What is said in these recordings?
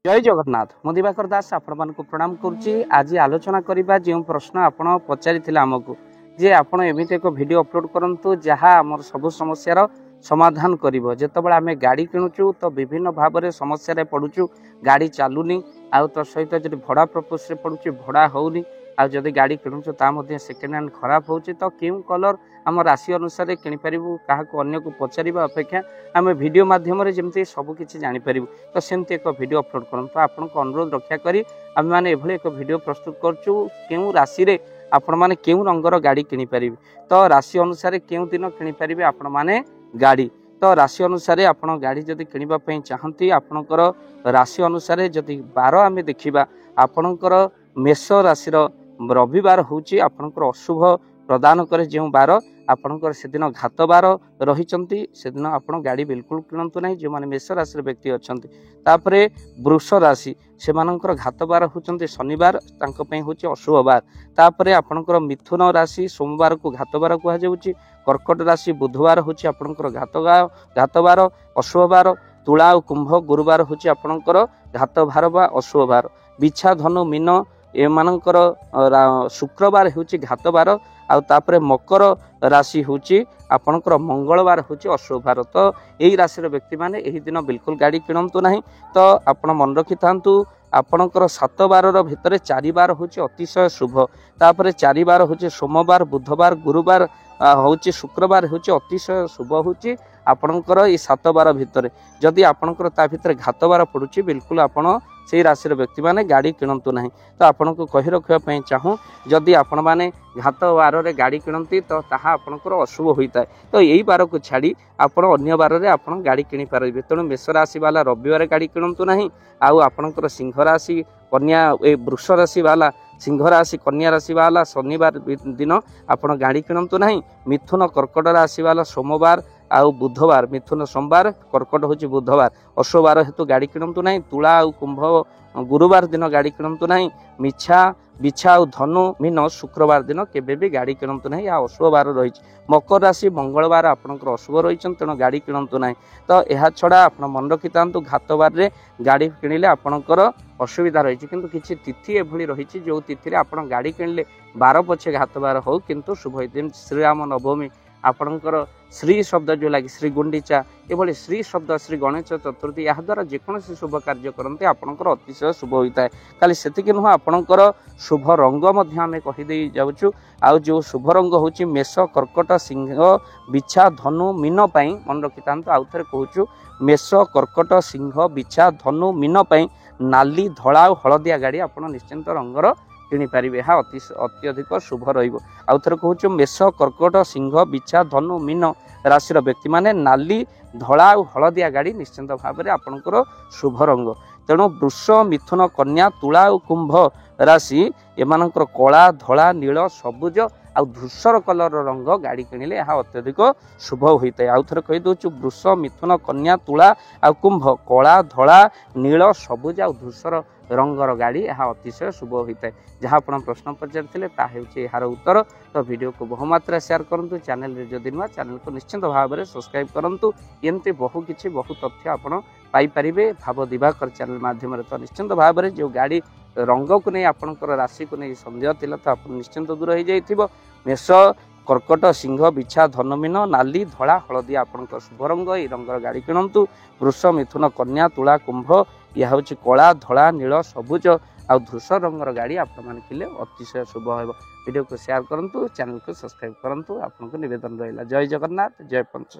जय जगन्नाथ मु दिवाकर दास आपण प्रणाम करुच्ची। आज आलोचना करबा जो प्रश्न आपण पचारि आमको जे आपण एमती एक वीडियो अपलोड करंतु जहाँ आम सब समस्यार समाधान करिवो। जेतेबेले आमे गाड़ी किणुचु तो विभिन्न भाव में समस्या पड़ुचु, गाड़ी चलुनी आउ तो सहित जब भड़ा प्रपोज पड़ुची भड़ा होनी आ जदि गाड़ी किणुचु ता सेकेंड हैंड खराब होची तो क्यों कलर आम राशि अनुसार किनीपारू क्या अन्य को पचार अपेक्षा आम वीडियो माध्यम जमी सबकि जापर तो सेमती एक वीडियो अपलोड करूँ। तो आपन को अनुरोध रक्षा करी आम मैंने एक वीडियो प्रस्तुत करूँ क्यों राशि रे आपण मैंने क्यों रंगर गाड़ी किनीपारे तो राशि अनुसार क्यों दिन किनीपारे आपण मैंने गाड़ी तो राशि अनुसार आपण गाड़ी जदि किणवाई चाहती आपणकर राशि अनुसार जदि बार आम देखा आपणकर मेष राशि रविवार हूँ आपणकर अशुभ प्रदान करे जो बार आपणकर से दिन घात बार रही से दिन आप गाड़ी बिल्कुल किणतु ना जो मैंने मेष राशि व्यक्ति अच्छा। तापरे वृष राशि से घात बार होती शनिवार हूँ अशुभ बार। तापरे आपणकर मिथुन राशि सोमवार को घात बार कहुच्छी। कर्कट राशि बुधवार हूँ आपणकर घात बार अशुभ बार। तुला और कुंभ गुरुवार हूँ आपणकर घात बार बा अशुभ बार। बिछा धनु मीन एमानकर शुक्रवार हूँ घात बार आउे मकर राशि हूँ आपणकर मंगलवार हूँ अशुभ बार। तो यही राशि व्यक्ति मैंने यही दिन बिल्कुल गाड़ी किणतु ना। तो आपण मन रखि था आपणकर 7 बार भितर 4 बार हूँ अतिशय शुभ। तापर 4 बार हूँ सोमवार बुधवार गुरुवार हूँ शुक्रवार हूँ अतिशय शुभ हूँ आपणकर ये 7 बार भितर जदि आपणकर ता भितर घात बार पड़ुची बिल्कुल आपण से राशि व्यक्ति मैंने गाड़ी किणतु ना। तो आपण को कही रखापी चाहूँ जदि आपण मैंने घात बार रे गाड़ी किणती तो ताहा आपणकर अशुभ होता है। तो यही बार को छाड़ी आपण अन्य बार रे आपण गाड़ी किणी पारे। तेणु मेष राशि वाला रविवार गाड़ी किणतु ना। आउ आपणकर सिंह राशि कन्या ए वृष राशि वाला सिंह राशि कन्या राशि वाला शनिवार दिन आपण गाड़ी किणतु ना। मिथुन कर्कट राशि वाला सोमवार आउ बुधवार मिथुन सोमवार कर्कट हूँ बुधवार अशुभ बार हेतु गाड़ी किणतु ना। तुला आउ कुंभ गुरुवार दिन गाड़ी किणतु ना। मिछा बिछा और धनु मीन शुक्रवार दिन केबे भी गाड़ी किणतु ना या अशुभ बार रही। मकर राशि मंगलवार आपणकर अशुभ रही तेणु गाड़ी किणतु ना। तो यह छड़ा आप मन रखि था घात बार रे गाड़ी किणिले आपणकर असुविधा रही किंतु किसी तिथि एभली रही जो तिथि आप गाड़ी किणिले बार पछे घात बार हो किंतु शुभ होती। श्रीराम नवमी आपणकर श्री शब्द जो लगे श्री गुंडीचा एभली श्री शब्द श्री गणेश चतुर्थी या द्वारा जेकोसी शुभ कार्य करते आपणकर अतिशय शुभ होता है। खाली सेतिक नुह आपणकर शुभ रंग आम कहीदे जाऊँ। आउ जो शुभ रंग हूँ मेष कर्कट सिंह बिछा धनु मीन मन रखि था आउ थे कहूँ मेष कर्कट सिंह बिछा धनु मीन नाली धला और हलदिया गाड़ी आप निश्चिंत रंगर किनीपारे यह अत्यधिक शुभ रहा। थे कहूँ मेष कर्कट सिंह बिछा धनु मीन राशि व्यक्ति माने नाली धला और हलदिया गाड़ी निश्चिंत भाव में आपणकर शुभ रंग। तेणु वृष मिथुन कन्या तुला और कुंभ राशि एमानकर कला धला नील सबुज आ धूसर कलर रंग गाड़ी किणिले यह अत्यधिक शुभ होता है। आउ थे कहीदे वृष मिथुन कन्या तुला आ कुंभ कला धला नील सबुज आ धूसर रंगर गाड़ी यह अतिशय शुभ होता है। जहाँ आप प्रश्न पचारे यार उत्तर। तो वीडियो को बहुमात्रा शेयर करूँ। चैनल जदि नुआ चैनल को निश्चिंत भाव में सब्सक्राइब करूँ। एमती बहु किसी बहु तथ्य आप पाइपर भाव दिवाकर चैनल माध्यम। तो निश्चिंत भाव में जो गाड़ी रंग को नहीं आपणकर राशि को नहीं संदेह थिला तो आप निश्चिंत दूर हो जाइथिबो। मेष कर्कट सिंह बिछा धनुमीन नाली धला हलदिया आपणकर शुभ रंग ये रंगर गाड़ी किणतु। वृष मिथुन कन्या तुला कुंभ यह हूँ कला धला नील सबुज आ धूसर रंगर गाड़ी आप किले अतिशय शुभ हो। वीडियो को शेयर करूँ, चैनल को सब्सक्राइब करूँ। आपको निवेदन रहा। जय जगन्नाथ जय पंच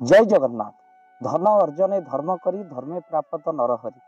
जय जगन्नाथ। धन अर्जने धर्म करी धर्मे प्राप्त नरहरि।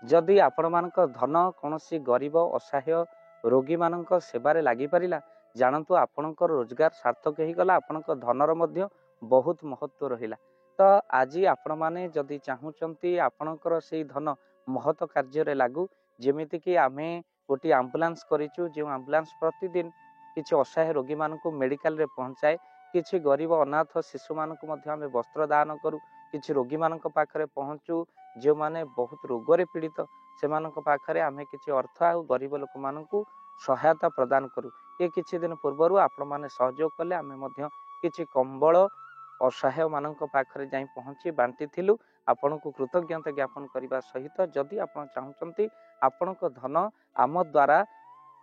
जदि आपण मानक धन कौन गरीब असहाय रोगी मान सेवार लगी पारा जानतु आपणकर रोजगार सार्थक हो गला। आपणक धनर मध्य बहुत महत्व रहिला। तो आज आपण माने जदि चाहूँगी आपणकर से धन महत कार्य लागू जेमिति कि आमे गोटे आम्बुलांस करिचु जो आम्बुलांस प्रतिदिन किसी असहाय रोगी मान मेडिकल रे पहुँचाए। किसी गरीब अनाथ शिशु मान आमे वस्त्र दान करूँ। किसी रोगी मान पाखरे पहुँचू जो माने बहुत रोगरे पीड़ित से पाखरे आमे किसी अर्थ आ गरीब लोक मानकु सहायता प्रदान करूँ। ये किसी दिन पूर्वर आपण माने सहयोग कले आमे मध्य किसी कंबल असहाय मान पाखरे जाई पहुँची बांटी थिलु। ଆପଣଙ୍କୁ କୃତଜ୍ଞତା ଜ୍ଞାପନ କରିବା ସହିତ ଯଦି ଆପଣ ଚାହୁଁଛନ୍ତି ଆପଣଙ୍କ ଧନ ଆମ ଦ୍ୱାରା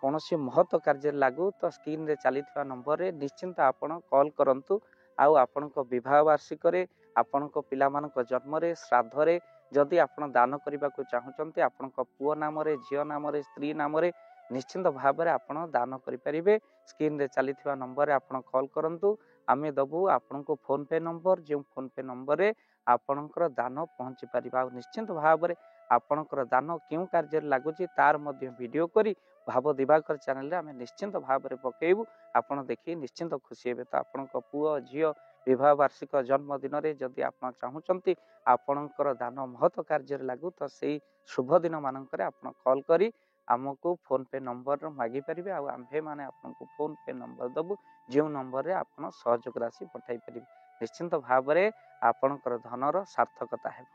କୌଣସି ମହତ କାର୍ଯ୍ୟରେ ଲାଗୁ ତ ସ୍କ୍ରିନରେ ଚାଲିଥିବା ନମ୍ବରରେ ନିଶ୍ଚିନ୍ତ ଆପଣ କଲ୍ କରନ୍ତୁ। ଆଉ ଆପଣଙ୍କ ବିବାହ ବାର୍ଷିକରେ ଆପଣଙ୍କ ପିଲାମାନଙ୍କ ଜନ୍ମରେ ଶ୍ରାଦ୍ଧରେ ଯଦି ଆପଣ ଦାନ କରିବାକୁ ଚାହୁଁଛନ୍ତି ଆପଣଙ୍କ ପୁଅ ନାମରେ ଝିଅ ନାମରେ ସ୍ତ୍ରୀ ନାମରେ ନିଶ୍ଚିନ୍ତ ଭାବରେ ଆପଣ ଦାନ କରିପାରିବେ। ସ୍କ୍ରିନରେ ଚାଲିଥିବା ନମ୍ବରରେ ଆପଣ କଲ୍ କରନ୍ତୁ। ଆମେ ଦେବୁ ଆପଣଙ୍କୁ ଫୋନ୍ ପେ ନମ୍ବର, ଯେଉଁ ଫୋନ୍ ପେ ନମ୍ବରରେ ଆପଣଙ୍କର ଦାନ ପହଞ୍ଚି ପାରିବ। ଆଉ ନିଶ୍ଚିନ୍ତ ଭାବରେ ଆପଣଙ୍କର ଦାନ କେଉଁ କାର୍ଯ୍ୟରେ ଲାଗୁଛି ତାର ମଧ୍ୟ ଭିଡ଼ିଓ କରି ଭାବ ଦିବାକର ଚ୍ୟାନେଲରେ ଆମେ ନିଶ୍ଚିନ୍ତ ଭାବରେ ପକାଇବୁ। ଆପଣ ଦେଖି ନିଶ୍ଚିନ୍ତ ଖୁସି ହେବେ। ତ ଆପଣଙ୍କ ପୁଅ ଝିଅ ବିବାହ ବାର୍ଷିକ ଜନ୍ମଦିନରେ ଯଦି ଆପଣ ଚାହୁଁଛନ୍ତି ଆପଣଙ୍କର ଦାନ ମହତ କାର୍ଯ୍ୟରେ ଲାଗୁ ତ ସେଇ ଶୁଭ ଦିନ ମାନଙ୍କରେ ଆପଣ କଲ୍ କରି ଆମକୁ ଫୋନ୍ ପେ ନମ୍ବର ମାଗିପାରିବେ। ଆଉ ଆମ୍ଭେମାନେ ଆପଣଙ୍କୁ ଫୋନ୍ ପେ ନମ୍ବର ଦେବୁ ଯେଉଁ ନମ୍ବରରେ ଆପଣ ସହଯୋଗ ରାଶି ପଠାଇ ପାରିବେ। ନିଶ୍ଚିନ୍ତ ଭାବରେ ଆପଣଙ୍କର ଧନର ସାର୍ଥକତା ହେବ।